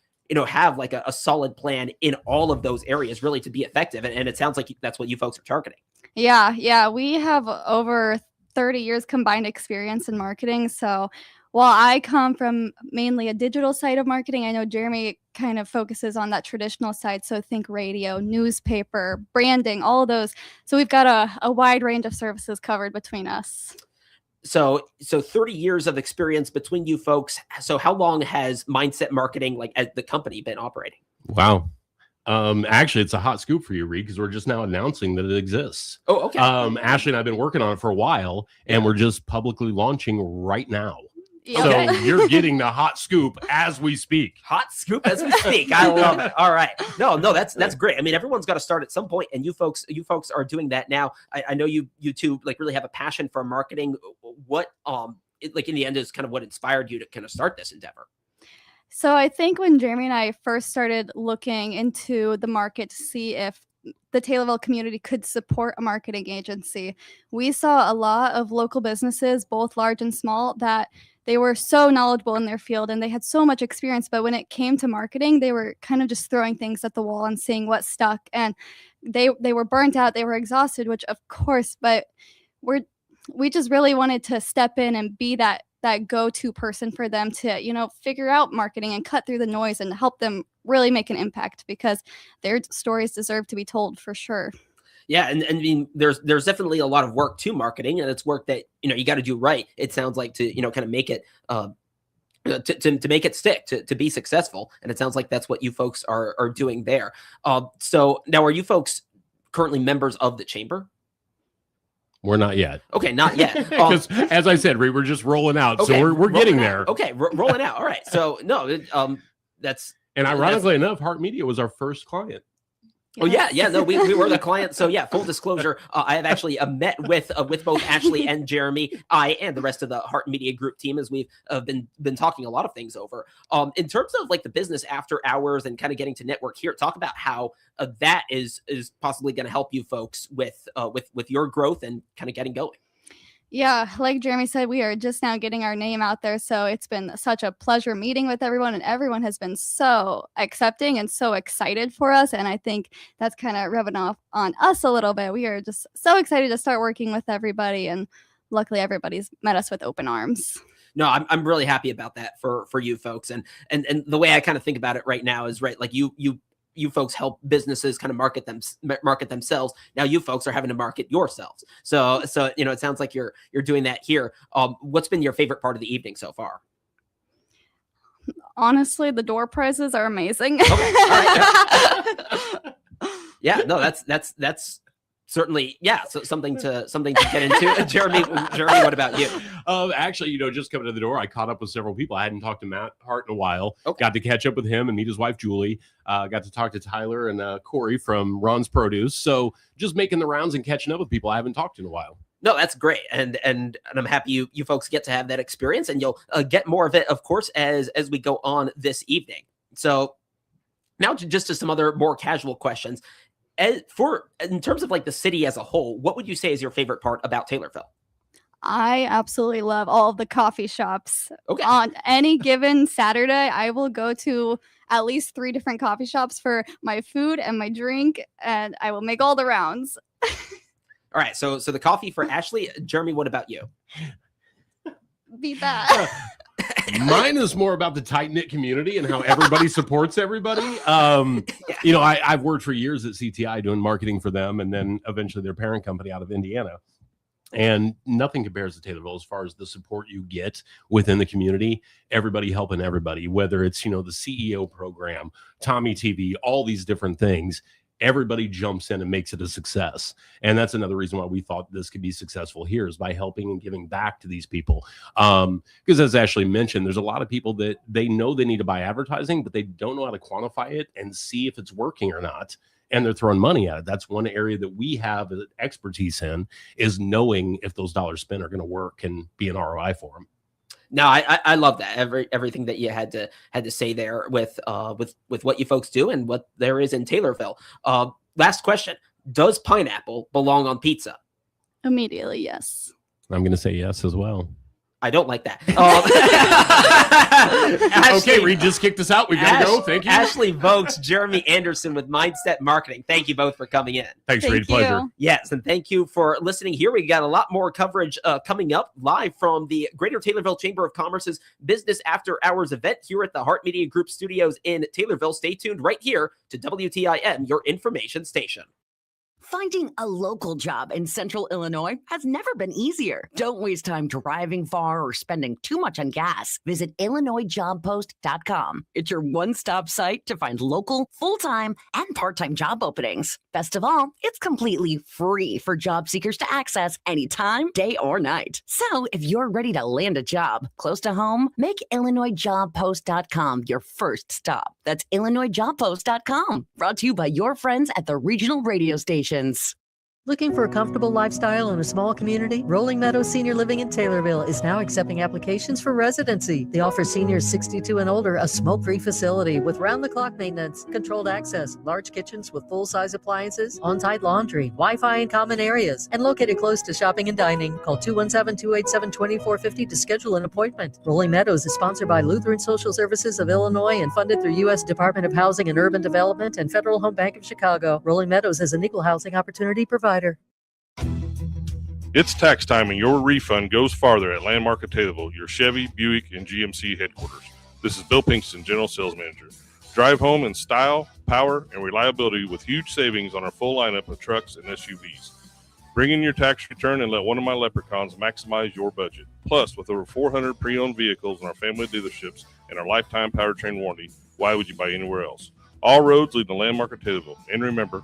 have like a solid plan in all of those areas really to be effective. And it sounds like that's what you folks are targeting. Yeah. We have over 30 years combined experience in marketing. So while I come from mainly a digital side of marketing, I know Jeremy kind of focuses on that traditional side. So think radio, newspaper, branding, all of those. So we've got a wide range of services covered between us. So 30 years of experience between you folks. So how long has Mindset Marketing, like as the company, been operating? Wow. Actually, it's a hot scoop for you, Reed, because we're just now announcing that it exists. Oh, okay. Ashley and I've been working on it for a while, and we're just publicly launching right now. Yeah. So you're getting the hot scoop as we speak. Hot scoop as we speak. I love it. All right. No, that's great. I mean, everyone's got to start at some point, and you folks are doing that now. I know you two like really have a passion for marketing. What like in the end is kind of what inspired you to kind of start this endeavor? So I think when Jeremy and I first started looking into the market to see if the Taylorville community could support a marketing agency, we saw a lot of local businesses, both large and small, that they were so knowledgeable in their field and they had so much experience. But when it came to marketing, they were kind of just throwing things at the wall and seeing what stuck. And they were burnt out. They were exhausted, which of course, but we just really wanted to step in and be that go-to person for them to, figure out marketing and cut through the noise and help them really make an impact, because their stories deserve to be told for sure. Yeah, and I mean, there's definitely a lot of work to marketing, and it's work that you got to do right. It sounds like to kind of make it to make it stick, to be successful, and it sounds like that's what you folks are doing there. So now, are you folks currently members of the chamber? We're not yet. Okay, not yet. Because as I said, we're just rolling out, okay, so we're getting there. Okay, rolling out. All right. So no, that's. And ironically enough, Heart Media was our first client. Oh yeah. No, we were the client. So yeah, full disclosure, I have actually met with both Ashley and Jeremy, and the rest of the Heart Media Group team, as we've been talking a lot of things over. In terms of like the business after hours and kind of getting to network here, talk about how that is possibly going to help you folks with your growth and kind of getting going. Yeah, like Jeremy said, we are just now getting our name out there. So it's been such a pleasure meeting with everyone, and everyone has been so accepting and so excited for us. And I think that's kind of rubbing off on us a little bit. We are just so excited to start working with everybody. And luckily, everybody's met us with open arms. No, I'm really happy about that for you folks. And the way I kind of think about it right now is, right, like you folks help businesses kind of market themselves. Now you folks are having to market yourselves. So it sounds like you're doing that here. What's been your favorite part of the evening so far? Honestly, the door prizes are amazing. Okay. All right. Yeah, no, that's certainly, yeah. So something to get into. Jeremy, what about you? Actually, just coming to the door, I caught up with several people. I hadn't talked to Matt Hart in a while. Okay. Got to catch up with him and meet his wife, Julie. Got to talk to Tyler and Corey from Ron's Produce. So just making the rounds and catching up with people I haven't talked to in a while. No, that's great. And I'm happy you folks get to have that experience, and you'll get more of it, of course, as we go on this evening. So now just to some other more casual questions. In terms of like the city as a whole, what would you say is your favorite part about Taylorville? I absolutely love all of the coffee shops. Okay. On any given Saturday, I will go to at least 3 different coffee shops for my food and my drink, and I will make all the rounds. All right. So the coffee for Ashley. Jeremy, what about you? Beat that. Mine is more about the tight-knit community and how everybody supports everybody. I've worked for years at CTI doing marketing for them, and then eventually their parent company out of Indiana. And nothing compares to Taylorville as far as the support you get within the community. Everybody helping everybody, whether it's, the CEO program, Tommy TV, all these different things. Everybody jumps in and makes it a success. And that's another reason why we thought this could be successful here, is by helping and giving back to these people. Because as Ashley mentioned, there's a lot of people that they know they need to buy advertising, but they don't know how to quantify it and see if it's working or not. And they're throwing money at it. That's one area that we have expertise in, is knowing if those dollars spent are going to work and be an ROI for them. No, I love that. Everything that you had to say there with what you folks do and what there is in Taylorville. Last question: does pineapple belong on pizza? Immediately, yes. I'm going to say yes as well. I don't like that. Okay, Reed just kicked us out. We got to go. Thank you. Ashley Vokes, Jeremy Anderson with Mindset Marketing. Thank you both for coming in. Thanks, Reed. Pleasure. Yes, and thank you for listening here. We got a lot more coverage coming up live from the Greater Taylorville Chamber of Commerce's Business After Hours event here at the Hart Media Group studios in Taylorville. Stay tuned right here to WTIM, your information station. Finding a local job in Central Illinois has never been easier. Don't waste time driving far or spending too much on gas. Visit IllinoisJobPost.com. It's your one-stop site to find local, full-time, and part-time job openings. Best of all, it's completely free for job seekers to access anytime, day or night. So if you're ready to land a job close to home, make IllinoisJobPost.com your first stop. That's IllinoisJobPost.com. Brought to you by your friends at the regional radio stations. Looking for a comfortable lifestyle in a small community? Rolling Meadows Senior Living in Taylorville is now accepting applications for residency. They offer seniors 62 and older a smoke-free facility with round-the-clock maintenance, controlled access, large kitchens with full-size appliances, on-site laundry, Wi-Fi in common areas, and located close to shopping and dining. Call 217-287-2450 to schedule an appointment. Rolling Meadows is sponsored by Lutheran Social Services of Illinois and funded through U.S. Department of Housing and Urban Development and Federal Home Bank of Chicago. Rolling Meadows is an equal housing opportunity provider. It's tax time and your refund goes farther at Landmark of Taylorville, your Chevy, Buick, and GMC headquarters. This is Bill Pinkston, General Sales Manager. Drive home in style, power, and reliability with huge savings on our full lineup of trucks and SUVs. Bring in your tax return and let one of my leprechauns maximize your budget. Plus, with over 400 pre-owned vehicles in our family dealerships and our lifetime powertrain warranty, why would you buy anywhere else? All roads lead to Landmark of Taylorville. And remember,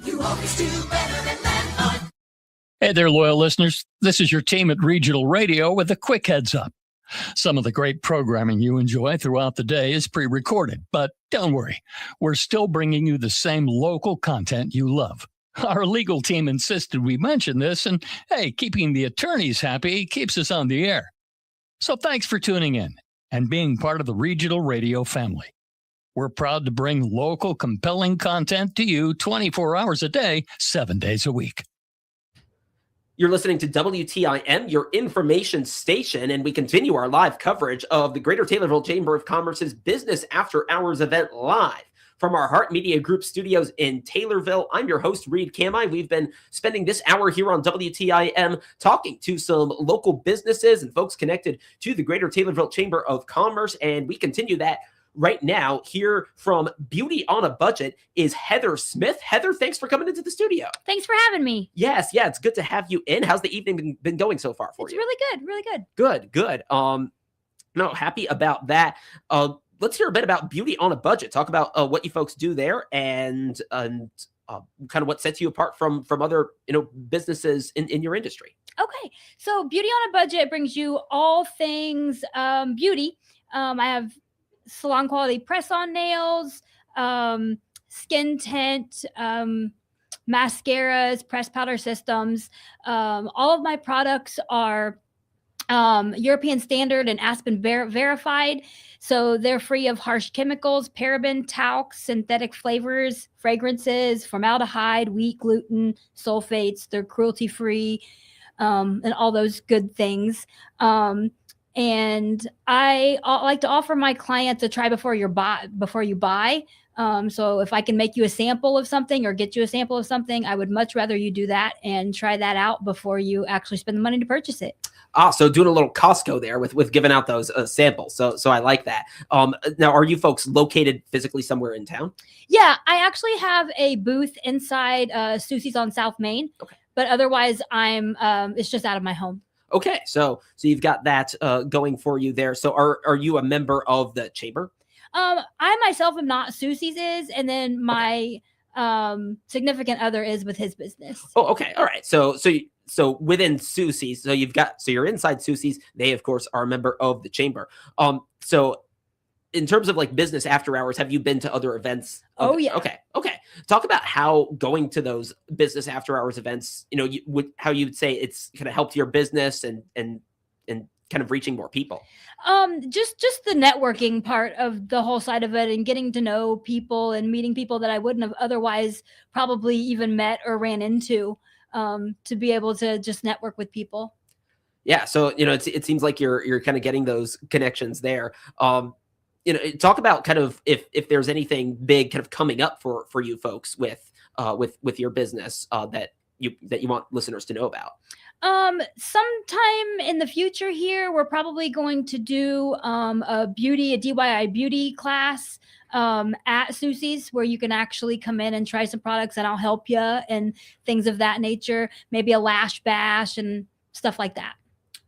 You always do better than Landmark. Hey there, loyal listeners. This is your team at Regional Radio with a quick heads up. Some of the great programming you enjoy throughout the day is pre-recorded, but don't worry. We're still bringing you the same local content you love. Our legal team insisted we mention this, and hey, keeping the attorneys happy keeps us on the air. So thanks for tuning in and being part of the Regional Radio family. We're proud to bring local, compelling content to you 24 hours a day, 7 days a week. You're listening to WTIM, your information station, and we continue our live coverage of the Greater Taylorville Chamber of Commerce's Business After Hours event live from our Heart Media Group studios in Taylorville. I'm your host, Reed Kamai. We've been spending this hour here on WTIM talking to some local businesses and folks connected to the Greater Taylorville Chamber of Commerce, and we continue that right now. Here from Beauty on a Budget is Heather Smith. Heather, thanks for coming into the studio. Thanks for having me. Yes, yeah, it's good to have you in. How's the evening been going so far for you? It's really good, really good. Good. No, happy about that. Let's hear a bit about Beauty on a Budget. Talk about what you folks do there and kind of what sets you apart from other businesses in your industry. Okay, so Beauty on a Budget brings you all things beauty. I have salon quality press-on nails, skin tint, mascaras, press powder systems. All of my products are European standard and Aspen verified, so they're free of harsh chemicals, paraben, talc, synthetic flavors, fragrances, formaldehyde, wheat, gluten, sulfates. They're cruelty-free, and all those good things. And I like to offer my clients a try before you buy. So if I can make you a sample of something or get you a sample of something, I would much rather you do that and try that out before you actually spend the money to purchase it. So doing a little Costco there with giving out those samples. So I like that. Now, are you folks located physically somewhere in town? Yeah, I actually have a booth inside Susie's on South Main. Okay. But otherwise, it's just out of my home. Okay, so you've got that going for you there. So are you a member of the chamber? I myself am not. Susie's is, and then my significant other is with his business. Oh, okay, all right. So within Susie's, so you're inside Susie's. They of course are a member of the chamber. So in terms of like business after hours, have you been to other events? Oh yeah. Okay. Talk about how going to those business after hours events, how you'd say it's kind of helped your business and kind of reaching more people. Just the networking part of the whole side of it and getting to know people and meeting people that I wouldn't have otherwise probably even met or ran into, to be able to just network with people. Yeah. So, it seems like you're kind of getting those connections there. Talk about kind of if there's anything big kind of coming up for you folks with your business that you want listeners to know about. Sometime in the future here, we're probably going to do a DIY beauty class at Susie's, where you can actually come in and try some products and I'll help you and things of that nature. Maybe a lash bash and stuff like that.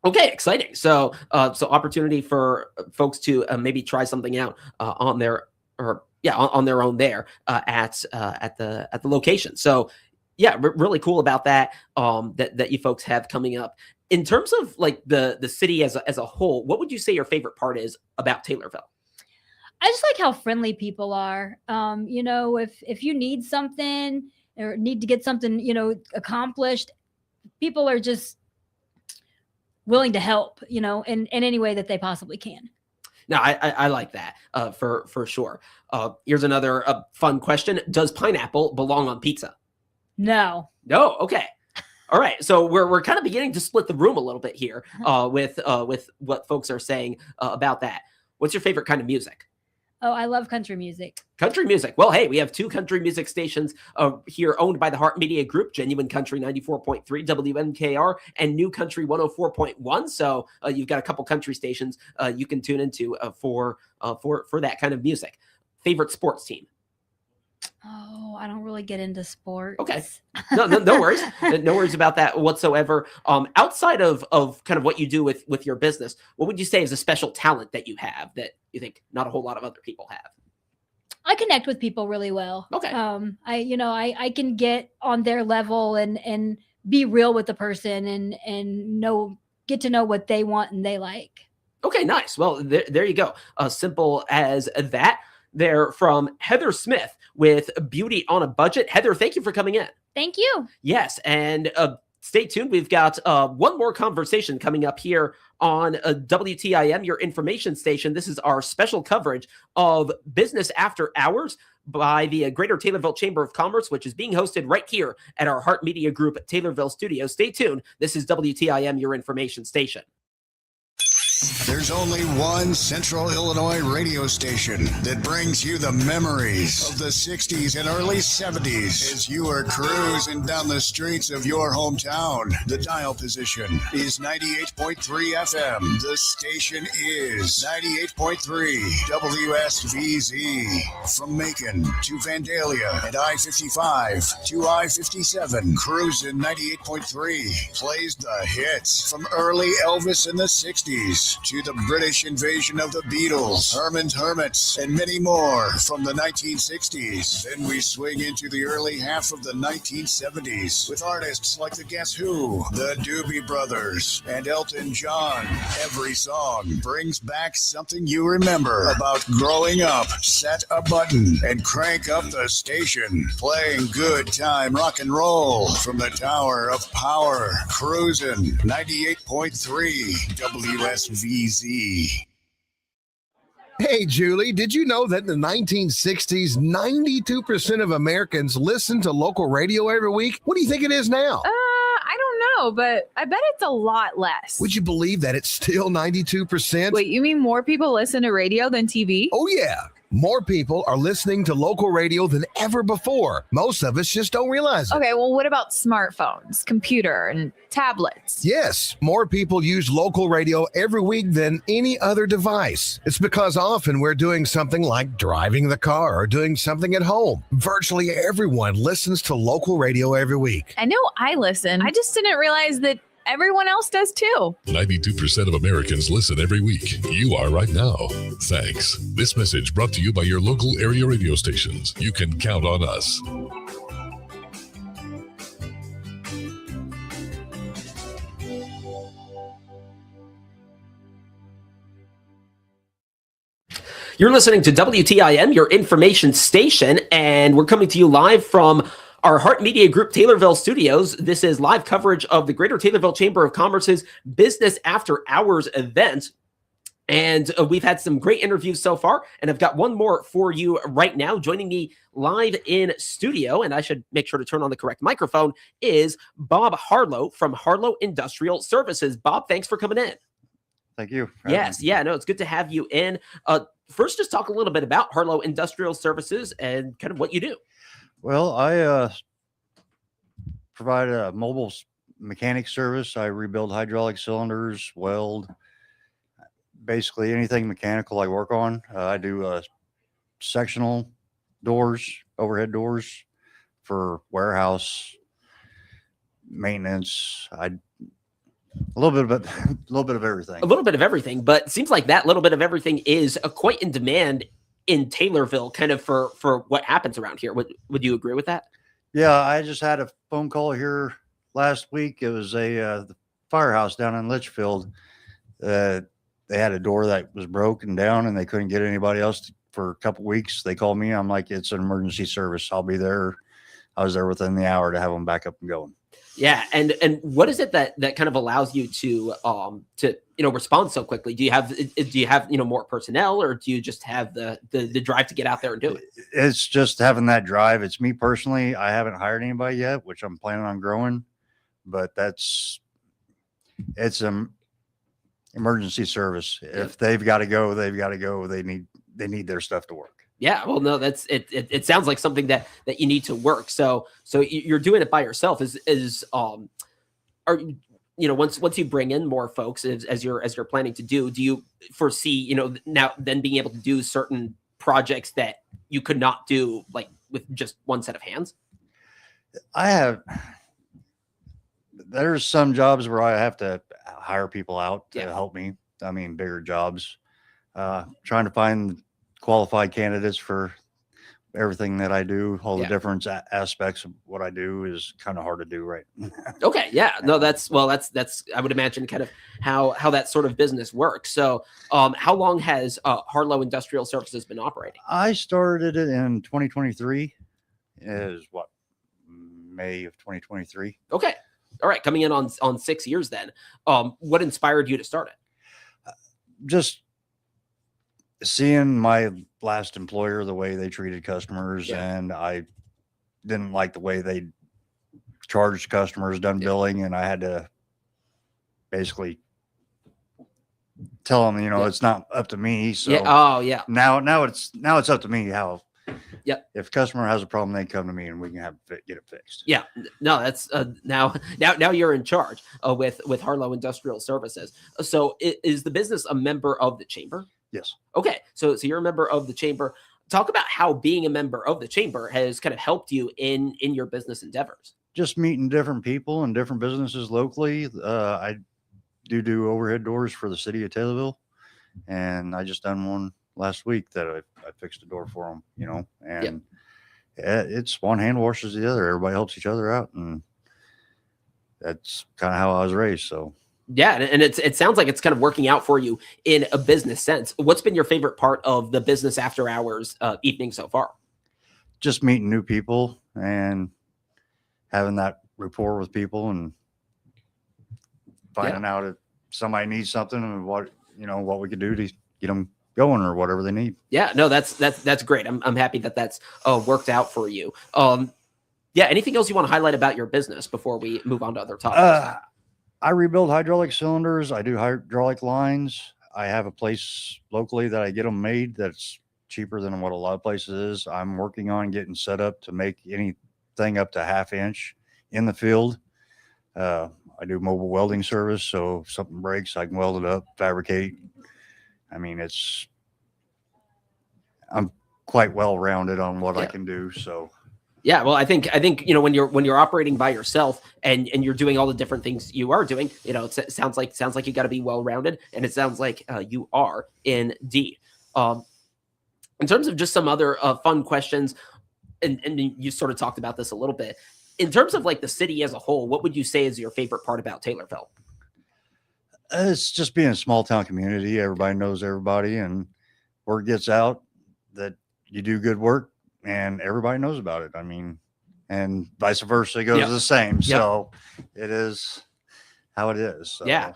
Okay, exciting. So opportunity for folks to maybe try something out on their own there at the location. So yeah, really cool about that. That you folks have coming up. In terms of like the city as a whole, what would you say your favorite part is about Taylorville? I just like how friendly people are. If you need something or need to get something accomplished, people are just willing to help, in any way that they possibly can. No, I like that for sure. Here's another fun question. Does pineapple belong on pizza? No. Okay. All right. So we're kind of beginning to split the room a little bit here with what folks are saying about that. What's your favorite kind of music? Oh, I love country music. Country music. Well, hey, we have two country music stations here owned by the Heart Media Group, Genuine Country 94.3 WMKR and New Country 104.1. So you've got a couple country stations you can tune into for that kind of music. Favorite sports team? Oh, I don't really get into sports. Okay. No worries. No worries about that whatsoever. Outside of kind of what you do with your business, what would you say is a special talent that you have that you think not a whole lot of other people have? I connect with people really well. Okay. I can get on their level and be real with the person and get to know what they want and they like. Okay, nice. Well, there you go. Simple as that. There from Heather Smith with Beauty on a Budget. Heather, thank you for coming in. Thank you. Yes, and stay tuned. We've got one more conversation coming up here on WTIM, your information station. This is our special coverage of Business After Hours. by the Greater Taylorville Chamber of Commerce, which is being hosted right here at our Heart Media Group Taylorville studio. Stay tuned. This is WTIM, your information station. There's only one Central Illinois radio station that brings you the memories of the 60s and early 70s as you are cruising down the streets of your hometown. The dial position is 98.3 FM. The station is 98.3 WSVZ. From Macon to Vandalia and I-55 to I-57, cruising 98.3 plays the hits from early Elvis in the 60s to the British invasion of the Beatles, Herman's Hermits, and many more from the 1960s. Then we swing into the early half of the 1970s with artists like the Guess Who, the Doobie Brothers, and Elton John. Every song brings back something you remember about growing up. Set a button and crank up the station, playing good time rock and roll from the Tower of Power, cruising 98.3 WSVZ. Hey, Julie, did you know that in the 1960s, 92% of Americans listened to local radio every week? What do you think it is now? I don't know, but I bet it's a lot less. Would you believe that it's still 92%? Wait, you mean more people listen to radio than TV? Oh, yeah. More people are listening to local radio than ever before. Most of us just don't realize it. Okay, well, what about smartphones, computer, and tablets? Yes, more people use local radio every week than any other device. It's because often we're doing something like driving the car or doing something at home. Virtually everyone listens to local radio every week. I know I listen. I just didn't realize that everyone else does too. 92% of Americans listen every week. You are right now. Thanks. This message brought to you by your local area radio stations. You can count on us. You're listening to WTIM, your information station, and we're coming to you live from our Heart Media Group Taylorville studios. This is live coverage of the Greater Taylorville Chamber of Commerce's Business After Hours event. And we've had some great interviews so far, and I've got one more for you right now. Joining me live in studio, and I should make sure to turn on the correct microphone, is Bob Harlow from Harlow Industrial Services. Bob, thanks for coming in. Thank you. Yes, yeah, no, it's good to have you in. First, just talk a little bit about Harlow Industrial Services and kind of what you do. Well, I provide a mobile mechanic service. I rebuild hydraulic cylinders, weld, basically anything mechanical I work on. I do sectional doors, overhead doors for warehouse maintenance. A little bit of everything. A little bit of everything, but it seems like that little bit of everything is quite in demand in Taylorville, kind of for what happens around here. Would you agree with that? Yeah, I just had a phone call here last week. It was the firehouse down in Litchfield. They had a door that was broken down and they couldn't get anybody else for a couple weeks. They called me. I'm like, it's an emergency service. I'll be there. I was there within the hour to have them back up and going. Yeah, and what is it that kind of allows you to respond so quickly? Do you have more personnel, or do you just have the drive to get out there and do it? It's just having that drive. It's me personally. I haven't hired anybody yet, which I'm planning on growing, but it's an emergency service. If they've got to go, they've got to go. They need their stuff to work. Yeah, well, no, that's it. It sounds like something that you need to work. So you're doing it by yourself. Once you bring in more folks as you're planning to do you foresee now then being able to do certain projects that you could not do like with just one set of hands? There's some jobs where I have to hire people out to help me. I mean, bigger jobs. Trying to find qualified candidates for everything that I do, all the different aspects of what I do is kind of hard to do, right? Okay. Yeah, no, that's I would imagine kind of how that sort of business works. So how long has Harlow Industrial Services been operating? I started it in 2023. Is what, May of 2023. Okay. All right. Coming in on 6 years then. What inspired you to start it? Just seeing my last employer, the way they treated customers, and I didn't like the way they charged customers, done billing, and I had to basically tell them, it's not up to me. So now it's up to me how. Yep. If a customer has a problem, they come to me and we can get it fixed. Yeah. No, that's now you're in charge with Harlow Industrial Services. So is the business a member of the chamber? Yes. Okay. So you're a member of the chamber. Talk about how being a member of the chamber has kind of helped you in your business endeavors. Just meeting different people and different businesses locally. I do overhead doors for the city of Taylorville, and I just done one last week that I fixed a door for them, and it's one hand washes the other. Everybody helps each other out, and that's kind of how I was raised. So yeah, and it sounds like it's kind of working out for you in a business sense. What's been your favorite part of the business after hours evening so far? Just meeting new people and having that rapport with people, and finding out if somebody needs something and what we could do to get them going or whatever they need. Yeah, no, that's great. I'm happy that's worked out for you. Anything else you want to highlight about your business before we move on to other topics? I rebuild hydraulic cylinders. I do hydraulic lines. I have a place locally that I get them made that's cheaper than what a lot of places is. I'm working on getting set up to make anything up to 1/2 inch in the field. I do mobile welding service, so if something breaks, I can weld it up, fabricate. I mean, I'm quite well rounded on what I can do. So yeah, well, I think when you're operating by yourself and you're doing all the different things you are doing, it sounds like you got to be well rounded, and it sounds like you are indeed. In terms of just some other fun questions, and you sort of talked about this a little bit. In terms of like the city as a whole, what would you say is your favorite part about Taylorville? It's just being a small town community. Everybody knows everybody, and word gets out that you do good work and everybody knows about it. I mean, and vice versa, it goes the same. Yep. So it is how it is. So. Yeah.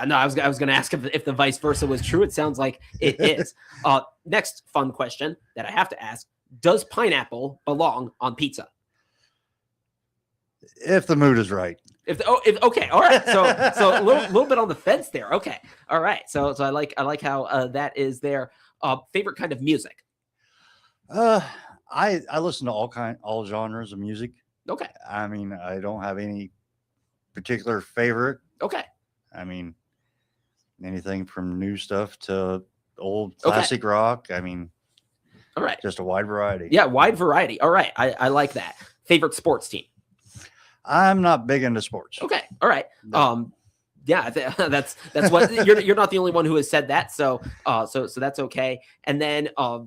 No, I was going to ask if the vice versa was true. It sounds like it is. Next fun question that I have to ask: does pineapple belong on pizza? If the mood is right. Okay, all right. So a little bit on the fence there. Okay, all right. So I like how that is there. Favorite kind of music? I listen to all genres of music. Okay. I mean, I don't have any particular favorite. Okay. I mean, anything from new stuff to old classic rock. I mean, all right. Just a wide variety. Yeah, wide variety. All right. I like that. Favorite sports team? I'm not big into sports. Okay. All right. No. That's what you're not the only one who has said that. So that's okay. And then I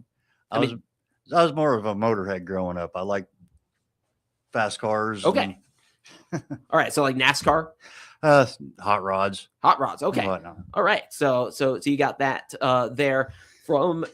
was more of a motorhead growing up. I like fast cars. Okay. All right. So like NASCAR? Hot rods. Okay. All right. So you got that there from,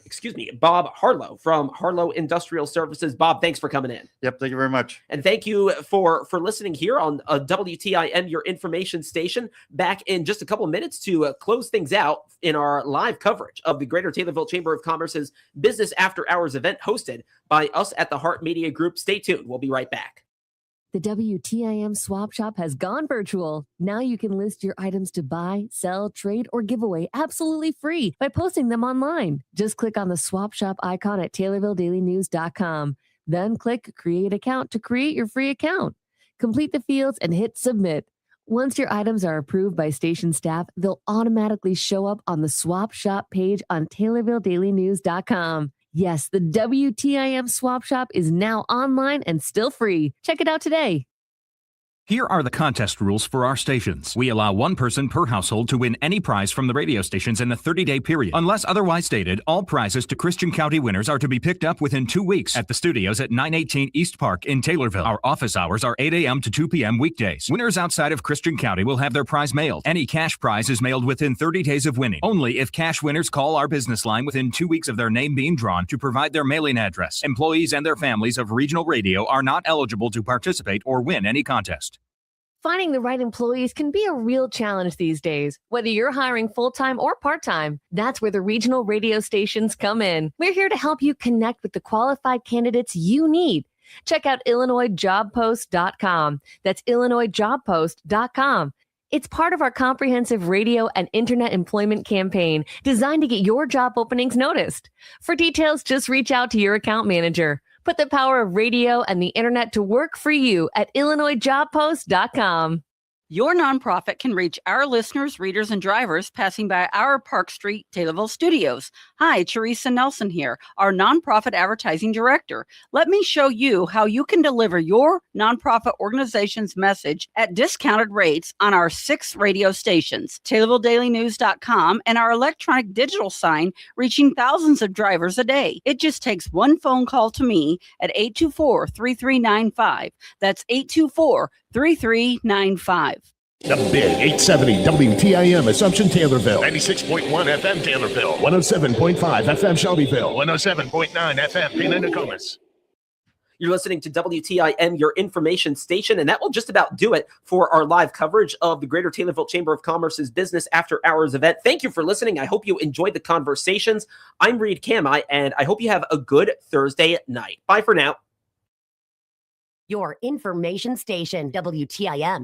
Bob Harlow from Harlow Industrial Services. Bob, thanks for coming in. Yep. Thank you very much. And thank you for listening here on WTIM, your information station. Back in just a couple of minutes to close things out in our live coverage of the Greater Taylorville Chamber of Commerce's Business After Hours event hosted by us at the Hart Media Group. Stay tuned. We'll be right back. The WTIM Swap Shop has gone virtual. Now you can list your items to buy, sell, trade, or give away absolutely free by posting them online. Just click on the Swap Shop icon at TaylorvilleDailyNews.com. Then click Create Account to create your free account. Complete the fields and hit Submit. Once your items are approved by station staff, they'll automatically show up on the Swap Shop page on TaylorvilleDailyNews.com. Yes, the WTIM Swap Shop is now online and still free. Check it out today. Here are the contest rules for our stations. We allow one person per household to win any prize from the radio stations in a 30-day period. Unless otherwise stated, all prizes to Christian County winners are to be picked up within 2 weeks at the studios at 918 East Park in Taylorville. Our office hours are 8 a.m. to 2 p.m. weekdays. Winners outside of Christian County will have their prize mailed. Any cash prize is mailed within 30 days of winning. Only if cash winners call our business line within 2 weeks of their name being drawn to provide their mailing address. Employees and their families of regional radio are not eligible to participate or win any contest. Finding the right employees can be a real challenge these days, whether you're hiring full-time or part-time. That's where the regional radio stations come in. We're here to help you connect with the qualified candidates you need. Check out IllinoisJobPost.com. That's IllinoisJobPost.com. It's part of our comprehensive radio and internet employment campaign designed to get your job openings noticed. For details, just reach out to your account manager. Put the power of radio and the internet to work for you at IllinoisJobPost.com. Your nonprofit can reach our listeners, readers, and drivers passing by our Park Street, Taylorville studios. Hi, Teresa Nelson here, our nonprofit advertising director. Let me show you how you can deliver your nonprofit organization's message at discounted rates on our 6 radio stations, TaylorvilleDailyNews.com, and our electronic digital sign reaching thousands of drivers a day. It just takes one phone call to me at 824-3395. That's 824-3395. The Big 870 WTIM Assumption Taylorville. 96.1 FM Taylorville. 107.5 FM Shelbyville. 107.9 FM Pena Nokomis. You're listening to WTIM, your information station, and that will just about do it for our live coverage of the Greater Taylorville Chamber of Commerce's Business After Hours event. Thank you for listening. I hope you enjoyed the conversations. I'm Reed Kamai, and I hope you have a good Thursday night. Bye for now. Your information station, WTIM on